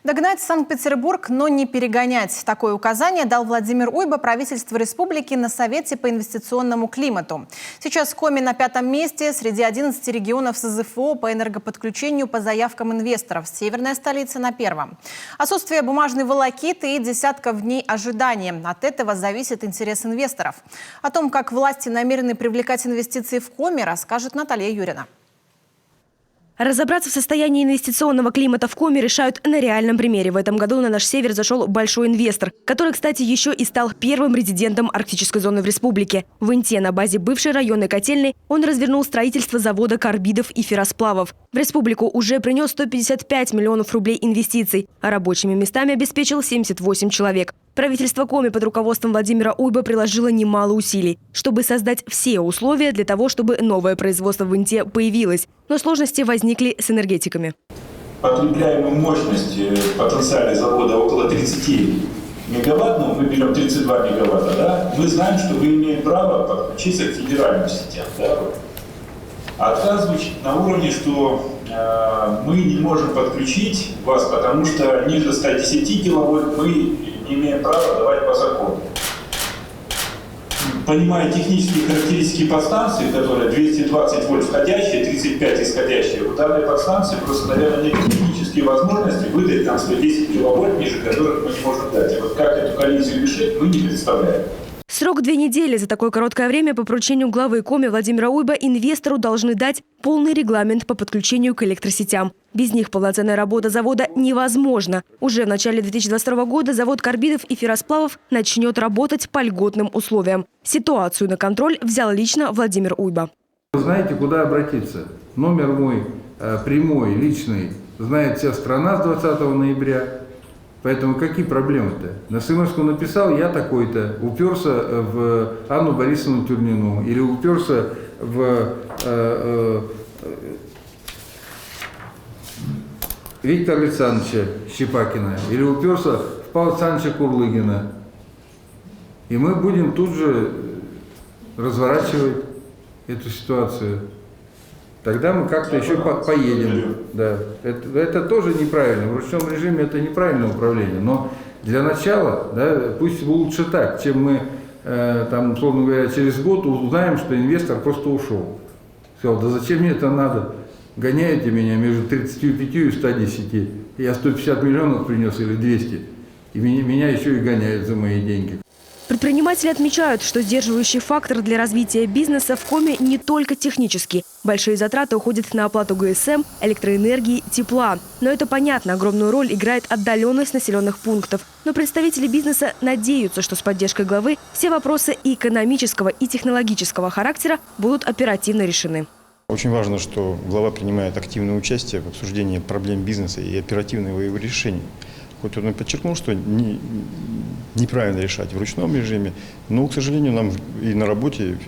Догнать Санкт-Петербург, но не перегонять. Такое указание дал Владимир Уйба правительству республики на Совете по инвестиционному климату. Сейчас Коми на 5-м месте среди 11 регионов СЗФО по энергоподключению по заявкам инвесторов. Северная столица на 1-м. Отсутствие бумажной волокиты и десятков дней ожидания. От этого зависит интерес инвесторов. О том, как власти намерены привлекать инвестиции в Коми, расскажет Наталья Юрина. Разобраться в состоянии инвестиционного климата в Коми решают на реальном примере. В этом году на наш север зашел большой инвестор, который, кстати, еще и стал первым резидентом арктической зоны в республике. В Инте, на базе бывшей районной котельной, он развернул строительство завода карбидов и ферросплавов. В республику уже принес 155 миллионов рублей инвестиций, а рабочими местами обеспечил 78 человек. Правительство Коми под руководством Владимира Уйба приложило немало усилий, чтобы создать все условия для того, чтобы новое производство в Инте появилось. Но сложности возникли с энергетиками. Потребляемая мощность потенциального завода около 30 мегаватт, ну мы берем 32 мегаватта, да, мы знаем, что мы имеем право подключиться к федеральным сетям. Да? А отказ звучит на уровне, что мы не можем подключить вас, потому что ниже 110 киловольт мы не имеем права давать по закону. Понимая технические характеристики подстанции, которые 220 вольт входящие, 35 исходящие, у данной подстанции просто, наверное, нет технические возможности выдать нам 110 киловольт, ниже которых мы не можем дать. И вот как эту коллизию решить, мы не представляем. Срок 2 недели. За такое короткое время по поручению главы Коми Владимира Уйба инвестору должны дать полный регламент по подключению к электросетям. Без них полноценная работа завода невозможна. Уже в начале 2022 года завод карбидов и ферросплавов начнет работать по льготным условиям. Ситуацию на контроль взял лично Владимир Уйба. Вы знаете, куда обратиться? Номер мой прямой, личный, знает вся страна с 20 ноября. Поэтому какие проблемы-то? На СМС-ку написал, я такой-то, уперся в Анну Борисовну Тюрнину или уперся в Виктора Александровича Щепакина или уперся в Павла Александровича Курлыгина. И мы будем тут же разворачивать эту ситуацию. Тогда мы как-то еще поедем. Да. Это тоже неправильно. В ручном режиме это неправильное управление. Но для начала, да, пусть лучше так, чем мы, там, условно говоря, через год узнаем, что инвестор просто ушел. Сказал, да зачем мне это надо? Гоняете меня между 35 и 110. Я 150 миллионов принес или 200. И меня еще и гоняют за мои деньги. Предприниматели отмечают, что сдерживающий фактор для развития бизнеса в Коми не только технический. Большие затраты уходят на оплату ГСМ, электроэнергии, тепла. Но это понятно, огромную роль играет отдаленность населенных пунктов. Но представители бизнеса надеются, что с поддержкой главы все вопросы и экономического, и технологического характера будут оперативно решены. Очень важно, что глава принимает активное участие в обсуждении проблем бизнеса и оперативного его решения. Хоть он и подчеркнул, что неправильно решать в ручном режиме, но, к сожалению, нам и на работе,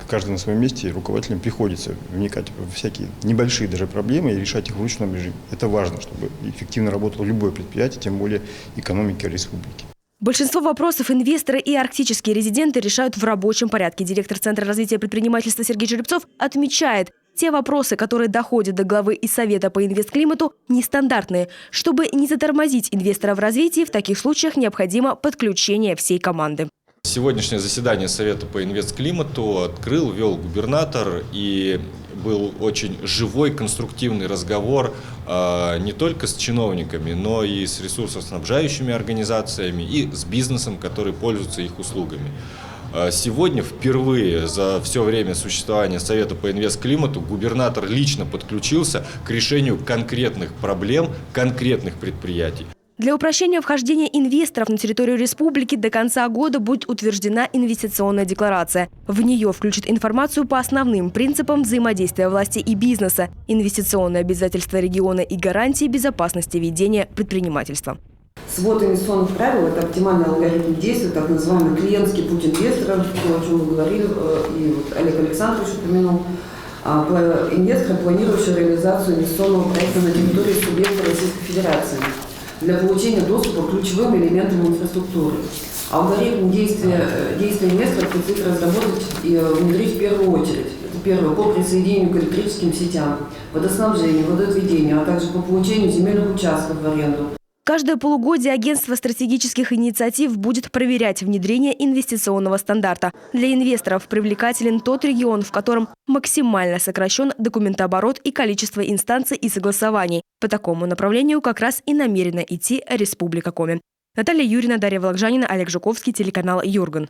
каждый на своем месте, руководителям приходится вникать в всякие небольшие даже проблемы и решать их в ручном режиме. Это важно, чтобы эффективно работало любое предприятие, тем более экономика республики. Большинство вопросов инвесторы и арктические резиденты решают в рабочем порядке. Директор Центра развития предпринимательства Сергей Жеребцов отмечает, те вопросы, которые доходят до главы и Совета по инвестклимату, нестандартные. Чтобы не затормозить инвестора в развитии, в таких случаях необходимо подключение всей команды. Сегодняшнее заседание Совета по инвестклимату вел губернатор, и был очень живой, конструктивный разговор не только с чиновниками, но и с ресурсоснабжающими организациями и с бизнесом, который пользуется их услугами. Сегодня впервые за все время существования Совета по инвестклимату губернатор лично подключился к решению конкретных проблем, конкретных предприятий. Для упрощения вхождения инвесторов на территорию республики до конца года будет утверждена инвестиционная декларация. В нее включат информацию по основным принципам взаимодействия власти и бизнеса, инвестиционные обязательства региона и гарантии безопасности ведения предпринимательства. Свод инвестиционных правил – это оптимальный алгоритм действия, так называемый клиентский путь инвестора, то, о чем вы говорили, и вот Олег Александрович упомянул, инвестора, планирующего реализацию инвестиционного проекта на территории субъекта Российской Федерации для получения доступа к ключевым элементам инфраструктуры. Алгоритм действия инвестора предстоит разработать и внедрить в первую очередь. Это первое – по присоединению к электрическим сетям, водоснабжению, водоотведению, а также по получению земельных участков в аренду. Каждое полугодие агентство стратегических инициатив будет проверять внедрение инвестиционного стандарта. Для инвесторов привлекателен тот регион, в котором максимально сокращен документооборот и количество инстанций и согласований. По такому направлению как раз и намерена идти Республика Коми. Наталья Юрьевна, Дарья Волокжанина, Олег Жуковский, телеканал Юрган.